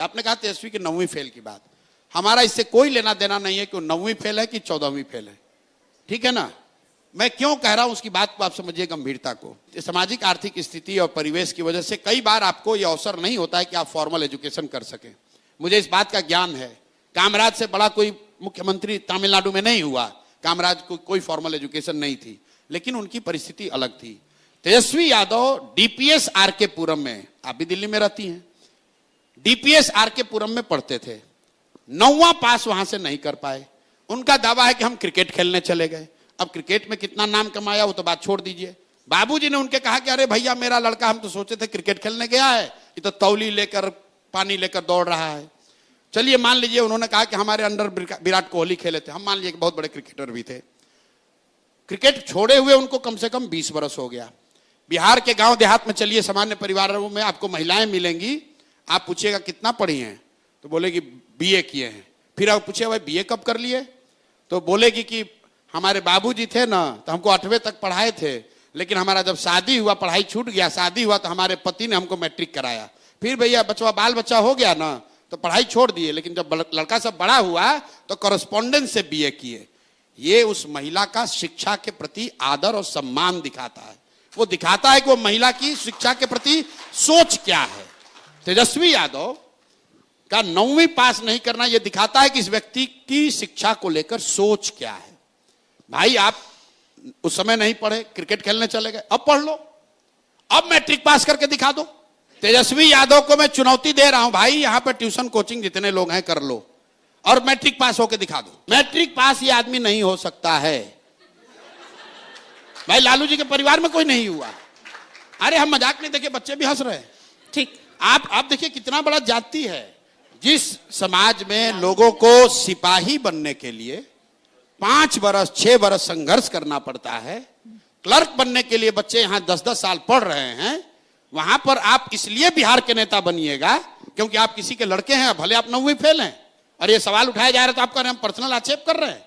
आपने कहा तेजस्वी की 9वीं फेल की बात, हमारा इससे कोई लेना देना नहीं है कि वो 9वीं फेल है कि 14वीं फेल है, ठीक है ना। मैं क्यों कह रहा हूं उसकी बात को आप समझिए गंभीरता को। सामाजिक आर्थिक स्थिति और परिवेश की वजह से कई बार आपको यह अवसर नहीं होता है कि आप फॉर्मल एजुकेशन कर सकें। मुझे इस बात का ज्ञान है। कामराज से बड़ा कोई मुख्यमंत्री तमिलनाडु में नहीं हुआ, कामराज को कोई फॉर्मल एजुकेशन नहीं थी, लेकिन उनकी परिस्थिति अलग थी। तेजस्वी यादव डीपीएस आरके पुरम में, आप भी दिल्ली में रहती हैं, डीपीएस आरके पुरम में पढ़ते थे, 9वां पास वहां से नहीं कर पाए। उनका दावा है कि हम क्रिकेट खेलने चले गए। अब क्रिकेट में कितना नाम कमाया वो तो बात छोड़ दीजिए। बाबूजी ने उनके कहा कि अरे भैया मेरा लड़का, हम तो सोचे थे क्रिकेट खेलने गया है, ये तो तौली लेकर पानी लेकर दौड़ रहा है। चलिए मान लीजिए उन्होंने कहा कि हमारे अंडर विराट कोहली खेले थे, हम मान लीजिए कि बहुत बड़े क्रिकेटर भी थे। क्रिकेट छोड़े हुए उनको कम से कम 20 वर्ष हो गया। बिहार के गांव देहात में चलिए, सामान्य परिवारों में आपको महिलाएं मिलेंगी, आप पूछिएगा कितना पढ़ी हैं तो बोलेगी बीए किए हैं। फिर आप पूछिए भाई बीए कब कर लिए तो बोलेगी कि हमारे बाबूजी थे ना तो हमको 8वीं तक पढ़ाए थे, लेकिन हमारा जब शादी हुआ पढ़ाई छूट गया, शादी हुआ तो हमारे पति ने हमको मैट्रिक कराया। फिर भैया बचवा बाल बच्चा हो गया ना तो पढ़ाई छोड़ दिए, लेकिन जब लड़का सब बड़ा हुआ तो कॉरेस्पॉन्डेंस से बीए किए। ये उस महिला का शिक्षा के प्रति आदर और सम्मान दिखाता है। वो दिखाता है कि वो महिला की शिक्षा के प्रति सोच क्या है। तेजस्वी यादव का 9वीं पास नहीं करना यह दिखाता है कि इस व्यक्ति की शिक्षा को लेकर सोच क्या है। भाई आप उस समय नहीं पढ़े, क्रिकेट खेलने चले गए, अब पढ़ लो, अब मैट्रिक पास करके दिखा दो। तेजस्वी यादव को मैं चुनौती दे रहा हूं, भाई यहां पर ट्यूशन कोचिंग जितने लोग हैं कर लो और मैट्रिक पास होकर दिखा दो। मैट्रिक पास ये आदमी नहीं हो सकता है। भाई लालू जी के परिवार में कोई नहीं हुआ। अरे हम मजाक नहीं, देखिए बच्चे भी हंस रहे हैं। ठीक, आप देखिए कितना बड़ा जाति है। जिस समाज में लोगों को सिपाही बनने के लिए 5 वर्ष 6 वर्ष संघर्ष करना पड़ता है, क्लर्क बनने के लिए बच्चे यहां 10-10 साल पढ़ रहे हैं, वहां पर आप इसलिए बिहार के नेता बनिएगा क्योंकि आप किसी के लड़के हैं, भले आप 9वीं फेल हैं। और ये सवाल उठाया जा रहा है तो आप कह रहे हैं हम पर्सनल आक्षेप कर रहे हैं।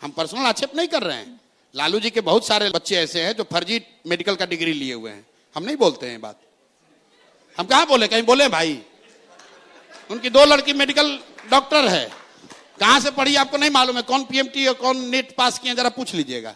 हम पर्सनल आक्षेप नहीं कर रहे हैं। लालू जी के बहुत सारे बच्चे ऐसे हैं जो फर्जी मेडिकल का डिग्री लिए हुए हैं। हम नहीं बोलते हैं बात, हम कहां बोले, कहीं बोले भाई। उनकी 2 लड़की मेडिकल डॉक्टर है, कहां से पढ़ी आपको नहीं मालूम है, कौन पीएमटी और कौन नीट पास किए जरा पूछ लीजिएगा।